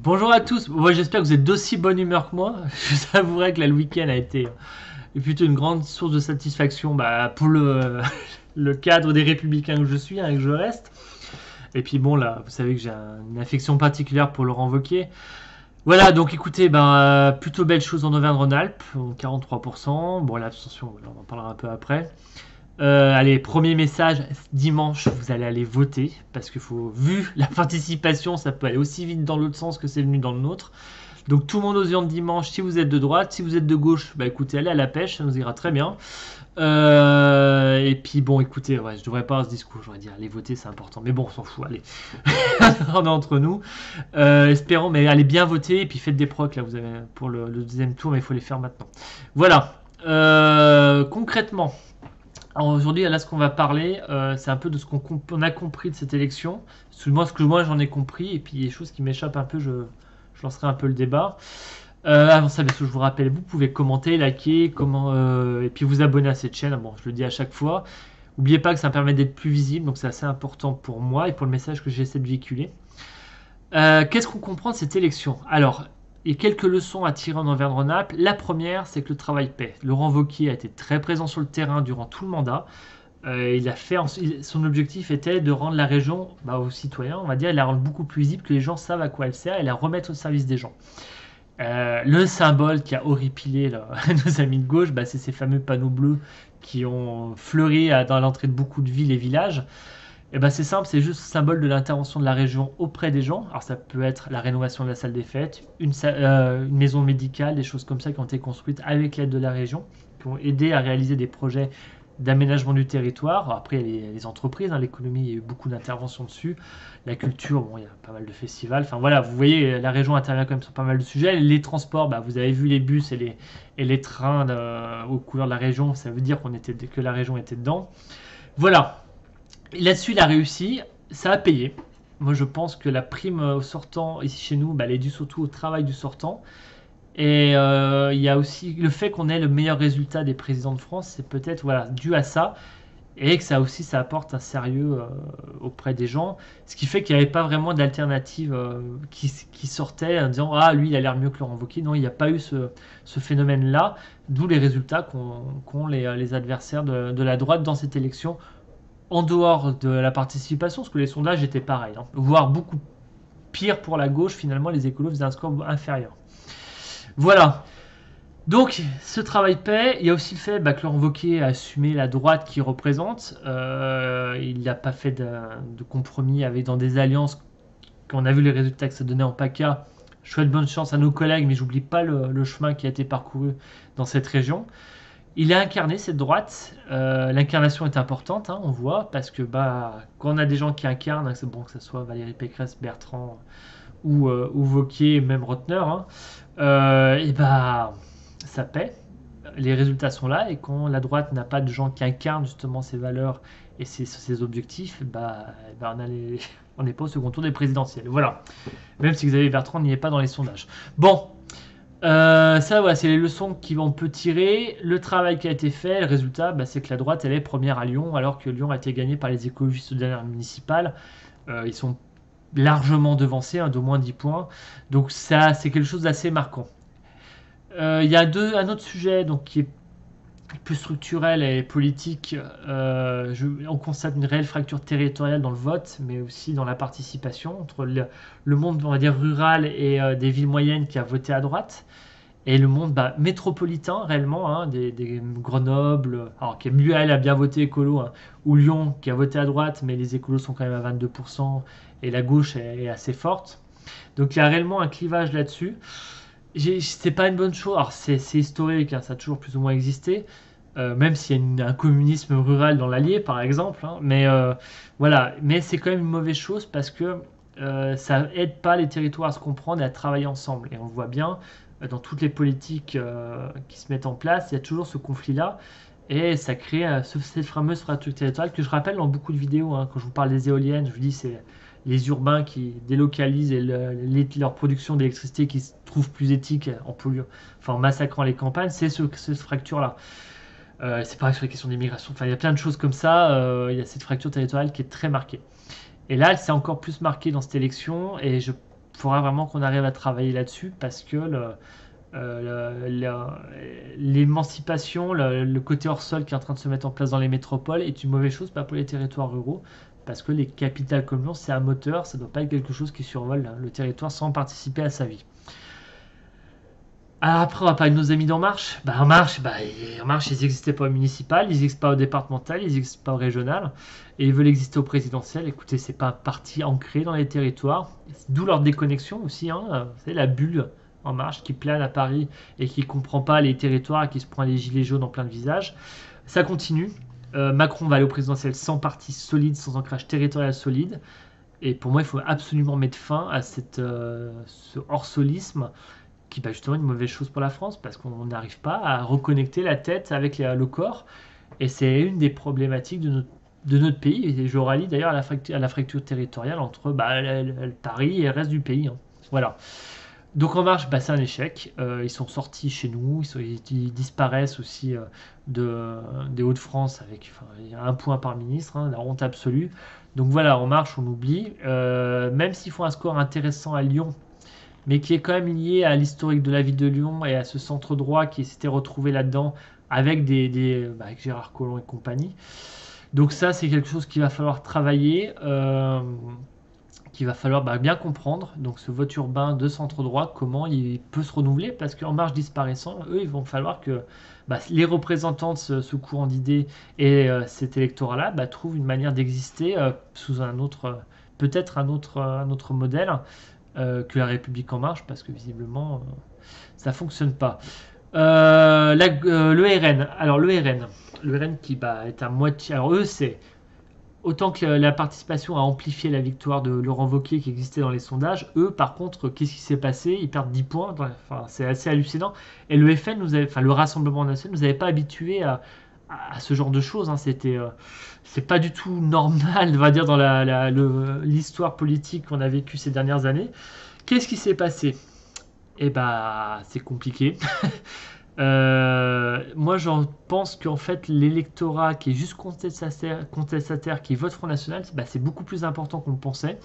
Bonjour à tous. Moi, j'espère que vous êtes d'aussi bonne humeur que moi. Je vous avouerai que le week-end a été plutôt une grande source de satisfaction pour le cadre des Républicains que je suis, hein, et que je reste. Et puis bon, là, vous savez que j'ai une affection particulière pour Laurent Wauquiez. Voilà, donc écoutez, plutôt belle chose en Auvergne-Rhône-Alpes, 43%. Bon, l'abstention, voilà, on en parlera un peu après. Allez, premier message, dimanche, vous allez aller voter, parce que vu la participation, ça peut aller aussi vite dans l'autre sens que c'est venu dans le nôtre. Donc tout le monde aux urnes dimanche, si vous êtes de droite, si vous êtes de gauche, bah écoutez, allez à la pêche, ça nous ira très bien. Et puis bon, écoutez, ouais, je devrais pas avoir ce discours, j'aurais dire, allez voter, c'est important. Mais bon, on s'en fout, allez. On est entre nous. Espérons, mais allez bien voter, et puis faites des procs, là, vous avez pour le deuxième tour, mais il faut les faire maintenant. Voilà. Concrètement, alors aujourd'hui, là, ce qu'on va parler, c'est un peu de ce qu'on a compris de cette élection. Moi, ce que moi j'en ai compris, et puis les choses qui m'échappent un peu, je lancerai un peu le débat. Avant ça, bien sûr, je vous rappelle, vous pouvez commenter, liker, et puis vous abonner à cette chaîne. Bon, je le dis à chaque fois. N'oubliez pas que ça me permet d'être plus visible, donc c'est assez important pour moi et pour le message que j'essaie de véhiculer. Qu'est-ce qu'on comprend de cette élection? Alors, il y a quelques leçons à tirer en Auvergne-Rhône-Alpes. La première, c'est que le travail paie. Laurent Wauquiez a été très présent sur le terrain durant tout le mandat. Son objectif était de rendre la région aux citoyens, on va dire, et la rendre beaucoup plus visible, que les gens savent à quoi elle sert et la remettre au service des gens. Le symbole qui a horripilé là, nos amis de gauche, c'est ces fameux panneaux bleus qui ont fleuri dans l'entrée de beaucoup de villes et villages. Et c'est simple, c'est juste le symbole de l'intervention de la région auprès des gens. Alors ça peut être la rénovation de la salle des fêtes, une maison médicale, des choses comme ça qui ont été construites avec l'aide de la région, qui ont aidé à réaliser des projets d'aménagement du territoire. Alors après, il y a les entreprises, hein, l'économie, il y a eu beaucoup d'interventions dessus. La culture, bon, il y a pas mal de festivals. Enfin voilà, vous voyez, la région intervient quand même sur pas mal de sujets. Les transports, vous avez vu les bus et les trains aux couleurs de la région, ça veut dire que la région était dedans. Voilà. Là-dessus, il a réussi, ça a payé. Moi, je pense que la prime au sortant, ici chez nous, elle est due surtout au travail du sortant. Et il y a aussi le fait qu'on ait le meilleur résultat des présidents de France, c'est peut-être dû à ça. Et que ça apporte un sérieux auprès des gens. Ce qui fait qu'il n'y avait pas vraiment d'alternative qui sortait en disant ah, lui, il a l'air mieux que Laurent Wauquiez. Non, il n'y a pas eu ce phénomène-là, d'où les résultats qu'ont les adversaires de la droite dans cette élection en dehors de la participation, parce que les sondages étaient pareils, hein, voire beaucoup pire pour la gauche, finalement, les écolos faisaient un score inférieur. Voilà. Donc, ce travail paie. Il y a aussi le fait que Laurent Wauquiez a assumé la droite qu'il représente. Il n'a pas fait de compromis dans des alliances. Quand on a vu les résultats que ça donnait en PACA, je souhaite bonne chance à nos collègues, mais j'oublie pas le chemin qui a été parcouru dans cette région. Il a incarné cette droite. L'incarnation est importante, hein, on voit, parce que quand on a des gens qui incarnent, c'est bon que ce soit Valérie Pécresse, Bertrand ou Wauquiez, même Rotner, hein, et ça paie. Les résultats sont là, et quand la droite n'a pas de gens qui incarnent justement ses valeurs et ses objectifs, on n'est pas au second tour des présidentielles. Voilà. Même si Xavier Bertrand n'y est pas dans les sondages. Bon, ça, voilà, c'est les leçons qu'on peut tirer. Le travail qui a été fait, le résultat, c'est que la droite, elle est première à Lyon, alors que Lyon a été gagné par les écologistes aux dernières municipales. Ils sont largement devancés, hein, d'au moins 10 points. Donc ça, c'est quelque chose d'assez marquant. Il y a un autre sujet donc, qui est plus structurel et politique. On constate une réelle fracture territoriale dans le vote, mais aussi dans la participation entre le monde, on va dire, rural et des villes moyennes qui a voté à droite, et le monde métropolitain réellement, hein, des Grenoble, alors qui lui elle a bien voté écolo, hein, ou Lyon qui a voté à droite, mais les écolos sont quand même à 22% et la gauche est assez forte. Donc il y a réellement un clivage là-dessus. C'est pas une bonne chose. Alors c'est historique, hein, ça a toujours plus ou moins existé, même s'il y a un communisme rural dans l'Allier par exemple, hein, mais voilà. Mais c'est quand même une mauvaise chose parce que ça aide pas les territoires à se comprendre et à travailler ensemble. Et on voit bien dans toutes les politiques qui se mettent en place, il y a toujours ce conflit-là. Et ça crée cette fameuse fracture territoriale que je rappelle dans beaucoup de vidéos, hein, quand je vous parle des éoliennes, je vous dis c'est les urbains qui délocalisent leur production d'électricité qui se trouve plus éthique en massacrant les campagnes, c'est cette fracture-là. C'est pareil sur les questions d'immigration. Enfin, il y a plein de choses comme ça. Il y a cette fracture territoriale qui est très marquée. Et là, elle s'est encore plus marquée dans cette élection. Et faudra vraiment qu'on arrive à travailler là-dessus parce que l'émancipation, le côté hors sol qui est en train de se mettre en place dans les métropoles est une mauvaise chose, pas pour les territoires ruraux, parce que les capitales comme Lyon, c'est un moteur, ça ne doit pas être quelque chose qui survole le territoire sans participer à sa vie. Alors après, on va parler de nos amis d'En Marche. En Marche, ils n'existaient pas au municipal, ils n'existent pas au départemental, ils n'existent pas au régional, et ils veulent exister au présidentiel. Écoutez, c'est pas un parti ancré dans les territoires, d'où leur déconnexion aussi. C'est la bulle En Marche qui plane à Paris et qui comprend pas les territoires et qui se prend les gilets jaunes en plein de visages. Ça continue. Macron va aller au présidentiel sans parti solide, sans ancrage territorial solide. Et pour moi, il faut absolument mettre fin à ce hors-solisme qui est justement une mauvaise chose pour la France parce qu'on n'arrive pas à reconnecter la tête avec le corps. Et c'est une des problématiques de notre pays. Et je rallie d'ailleurs à la fracture territoriale entre Paris et le reste du pays. Voilà. Donc En Marche, c'est un échec. Ils sont sortis chez nous, ils disparaissent aussi des Hauts-de-France avec il y a un point par ministre, la honte absolue. Donc voilà, En Marche, on oublie. Même s'ils font un score intéressant à Lyon, mais qui est quand même lié à l'historique de la ville de Lyon et à ce centre droit qui s'était retrouvé là-dedans avec avec Gérard Collomb et compagnie. Donc ça, c'est quelque chose qu'il va falloir travailler, qu'il va falloir bien comprendre. Donc ce vote urbain de centre droit, comment il peut se renouveler, parce qu'En Marche disparaissant, eux, il va falloir que les représentants de ce courant d'idées et cet électorat-là trouvent une manière d'exister sous peut-être un autre modèle que la République En Marche, parce que visiblement, ça fonctionne pas. Le RN. Alors le RN qui est à moitié. Alors eux, c'est autant que la participation a amplifié la victoire de Laurent Wauquiez qui existait dans les sondages. Eux, par contre, qu'est-ce qui s'est passé? Ils perdent 10 points. C'est assez hallucinant. Et le FN, le Rassemblement national, nous avait pas habitués à ce genre de choses. C'est pas du tout normal, on va dire, dans l'histoire politique qu'on a vécue ces dernières années. Qu'est-ce qui s'est passé? C'est compliqué. Moi, j'en pense qu'en fait, l'électorat qui est juste contestataire, qui vote Front National, c'est beaucoup plus important qu'on le pensait.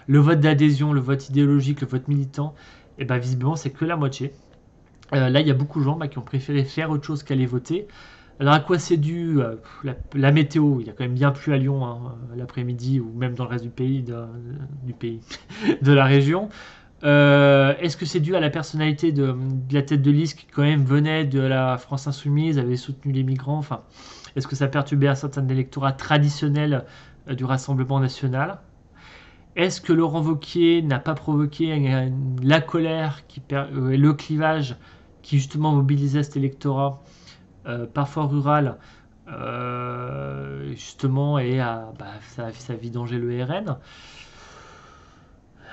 Le vote d'adhésion, le vote idéologique, le vote militant, visiblement, c'est que la moitié. Là, il y a beaucoup de gens qui ont préféré faire autre chose qu'aller voter. Alors, à quoi c'est dû? La météo, il y a quand même bien plu à Lyon l'après-midi, ou même dans le reste du pays, de la région. Est-ce que c'est dû à la personnalité de la tête de liste qui quand même venait de la France Insoumise, avait soutenu les migrants? Est-ce que ça perturbait un certain électorat traditionnel du Rassemblement national? Est-ce que Laurent Wauquiez n'a pas provoqué la colère et le clivage qui justement mobilisait cet électorat parfois rural justement et ça a vidangé le RN?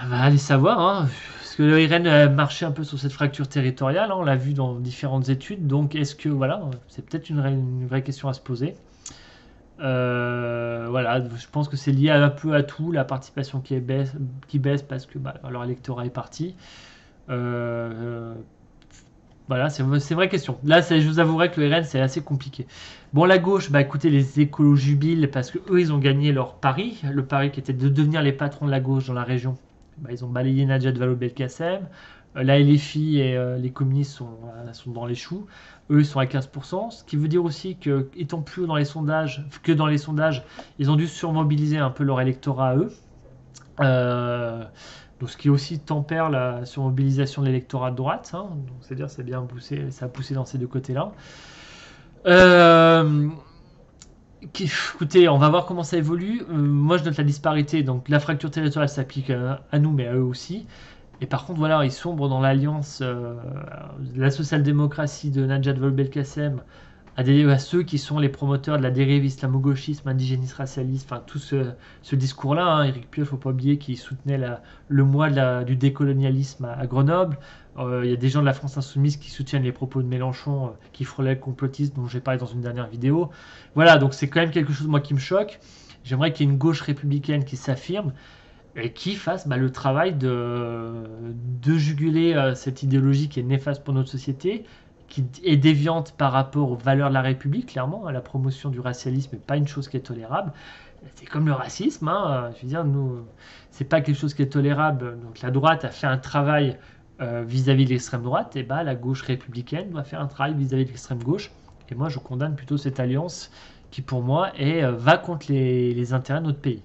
On va aller savoir, parce que le RN marchait un peu sur cette fracture territoriale, on l'a vu dans différentes études, donc est-ce que, c'est peut-être une vraie question à se poser. Je pense que c'est lié un peu à tout, la participation qui baisse parce que leur électorat est parti. C'est une vraie question. Là, je vous avouerai que le RN, c'est assez compliqué. Bon, la gauche, écoutez, les écolos jubilent parce que eux, ils ont gagné leur pari, le pari qui était de devenir les patrons de la gauche dans la région. Ils ont balayé Najat Vallaud-Belkacem. La LFI et les communistes sont dans les choux. Eux, ils sont à 15%. Ce qui veut dire aussi que, étant plus haut dans les sondages, ils ont dû surmobiliser un peu leur électorat à eux. Donc, ce qui aussi tempère la surmobilisation de l'électorat de droite. Donc, c'est-à-dire c'est bien poussé, ça a poussé dans ces deux côtés-là. Écoutez, on va voir comment ça évolue. Moi, je note la disparité. Donc, la fracture territoriale s'applique à nous, mais à eux aussi. Et par contre, ils sombrent dans l'alliance de la social-démocratie de Najat Vallaud-Belkacem à ceux qui sont les promoteurs de la dérive islamo-gauchisme, indigéniste, racialiste, tout ce discours-là. Éric Piolle, il ne faut pas oublier qu'il soutenait le mois du décolonialisme à Grenoble. Il y a des gens de la France Insoumise qui soutiennent les propos de Mélenchon, qui frôlaient le complotisme dont j'ai parlé dans une dernière vidéo. Voilà, donc c'est quand même quelque chose, moi, qui me choque. J'aimerais qu'il y ait une gauche républicaine qui s'affirme et qui fasse le travail de juguler cette idéologie qui est néfaste pour notre société, qui est déviante par rapport aux valeurs de la République, clairement. La promotion du racialisme n'est pas une chose qui est tolérable. c'est comme le racisme, hein, je veux dire, nous, c'est pas quelque chose qui est tolérable. Donc la droite a fait un travail vis-à-vis de l'extrême droite, et bah la gauche républicaine doit faire un travail vis-à-vis de l'extrême gauche. Et moi, je condamne plutôt cette alliance qui, pour moi, va contre les intérêts de notre pays.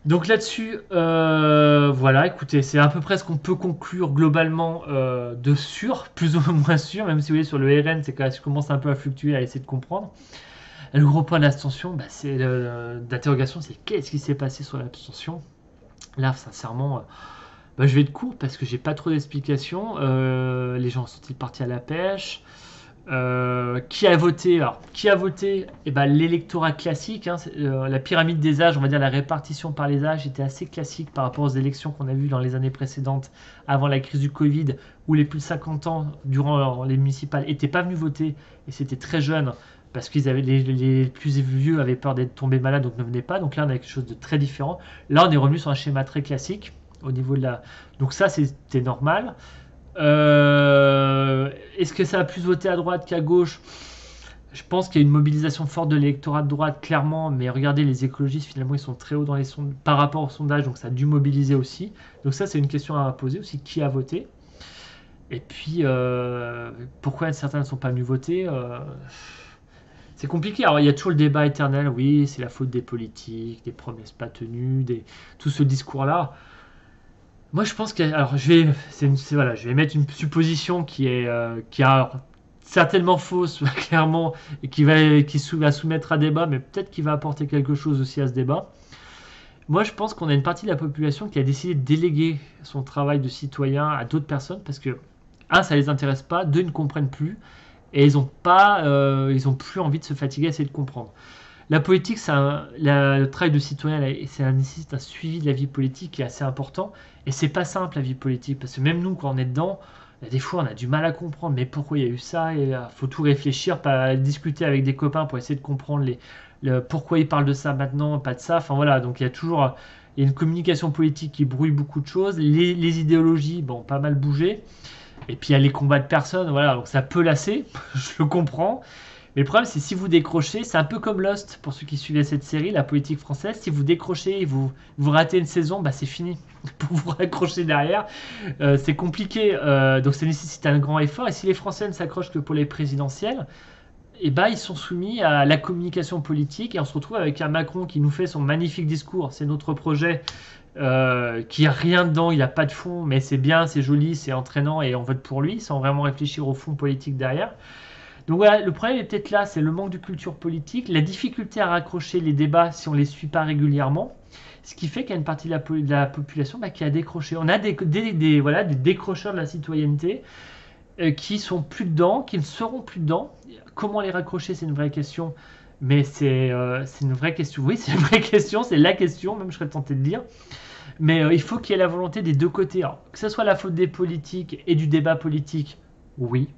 Donc là-dessus, voilà, écoutez, c'est à peu près ce qu'on peut conclure globalement de sûr, plus ou moins sûr, même si vous voyez sur le RN, c'est quand même, je commence un peu à fluctuer, à essayer de comprendre. Et le gros point d'abstention, d'interrogation, c'est qu'est-ce qui s'est passé sur l'abstention. Là, sincèrement, je vais être court parce que j'ai pas trop d'explications. Les gens sont-ils partis à la pêche? Qui a voté? Alors, qui a voté? Eh ben, l'électorat classique, hein, la pyramide des âges, on va dire la répartition par les âges était assez classique par rapport aux élections qu'on a vues dans les années précédentes, avant la crise du Covid, où les plus de 50 ans, durant les municipales, n'étaient pas venus voter, et c'était très jeune, parce que les plus vieux avaient peur d'être tombés malades, donc ne venaient pas. Donc là, on a quelque chose de très différent. Là, on est revenu sur un schéma très classique, au niveau de la... Donc ça, c'était normal. Est-ce que ça a plus voté à droite qu'à gauche? Je pense qu'il y a une mobilisation forte de l'électorat de droite, clairement, mais regardez, les écologistes, finalement, ils sont très hauts dans les par rapport au sondage, donc ça a dû mobiliser aussi. Donc ça, c'est une question à poser aussi, qui a voté? Et puis, pourquoi certains ne sont pas venus voter? C'est compliqué. Alors, il y a toujours le débat éternel, oui, c'est la faute des politiques, des promesses pas tenues, tout ce discours-là. Moi, je pense que, alors, voilà, je vais mettre une supposition qui a certainement fausse, clairement, et va soumettre à débat, mais peut-être qu'il va apporter quelque chose aussi à ce débat. Moi, je pense qu'on a une partie de la population qui a décidé de déléguer son travail de citoyen à d'autres personnes parce que, un, ça les intéresse pas, deux, ils ne comprennent plus, et ils ont plus envie de se fatiguer à essayer de comprendre. La politique, le travail de citoyen, ça nécessite un suivi de la vie politique qui est assez important. Et c'est pas simple la vie politique, parce que même nous, quand on est dedans, des fois, on a du mal à comprendre. Mais pourquoi il y a eu ça? Il faut tout réfléchir, pas discuter avec des copains pour essayer de comprendre pourquoi ils parlent de ça maintenant, pas de ça. Enfin voilà, donc il y a toujours une communication politique qui brouille beaucoup de choses. Les idéologies, bon, pas mal bougé. Et puis il y a les combats de personnes, voilà, donc ça peut lasser, je le comprends. Mais le problème, c'est si vous décrochez, c'est un peu comme Lost, pour ceux qui suivaient cette série, la politique française, si vous décrochez et vous ratez une saison, bah c'est fini. Pour vous raccrocher derrière, c'est compliqué, donc ça nécessite un grand effort. Et si les Français ne s'accrochent que pour les présidentielles, et bah, ils sont soumis à la communication politique et on se retrouve avec un Macron qui nous fait son magnifique discours, c'est notre projet, qui a rien dedans, il n'a pas de fond, mais c'est bien, c'est joli, c'est entraînant et on vote pour lui sans vraiment réfléchir au fond politique derrière. Donc voilà, le problème est peut-être là, c'est le manque de culture politique, la difficulté à raccrocher les débats si on ne les suit pas régulièrement, ce qui fait qu'il y a une partie de la population qui a décroché. On a des décrocheurs de la citoyenneté qui sont plus dedans, qui ne seront plus dedans. Comment les raccrocher, c'est une vraie question, mais c'est une vraie question. Oui, c'est une vraie question, c'est la question, même je serais tenté de dire. Mais il faut qu'il y ait la volonté des deux côtés. Alors, que ce soit la faute des politiques et du débat politique, oui,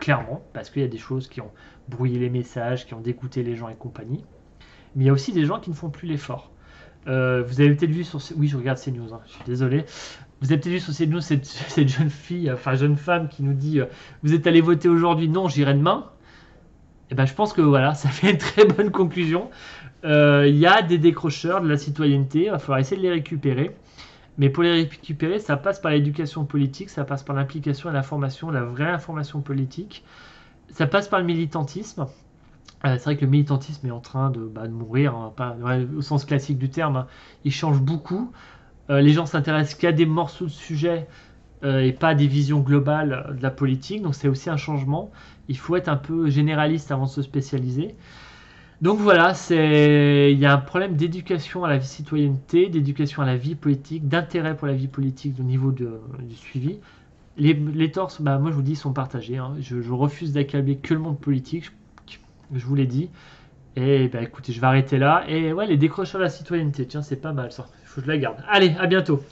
clairement, parce qu'il y a des choses qui ont brouillé les messages, qui ont dégoûté les gens et compagnie. Mais il y a aussi des gens qui ne font plus l'effort. Vous avez peut-être vu sur... Oui, je regarde CNews, hein, je suis désolé. Vous avez peut-être vu sur CNews cette jeune fille, enfin jeune femme qui nous dit vous êtes allé voter aujourd'hui? Non, j'irai demain. Et ben, je pense que voilà, ça fait une très bonne conclusion. Il y a des décrocheurs de la citoyenneté, il va falloir essayer de les récupérer. Mais pour les récupérer, ça passe par l'éducation politique, ça passe par l'implication et l'information, la vraie information politique. Ça passe par le militantisme. C'est vrai que le militantisme est en train de mourir, hein, pas, ouais, au sens classique du terme. Hein. Il change beaucoup. Les gens s'intéressent qu'à des morceaux de sujet et pas à des visions globales de la politique. Donc c'est aussi un changement. Il faut être un peu généraliste avant de se spécialiser. Donc voilà, il y a un problème d'éducation à la vie citoyenneté, d'éducation à la vie politique, d'intérêt pour la vie politique au niveau du suivi. Les torts, moi je vous dis, sont partagés. Hein. Je refuse d'accabler que le monde politique, je vous l'ai dit. Et écoutez, je vais arrêter là. Et ouais, les décrocheurs de la citoyenneté, tiens, c'est pas mal ça. Il faut que je la garde. Allez, à bientôt.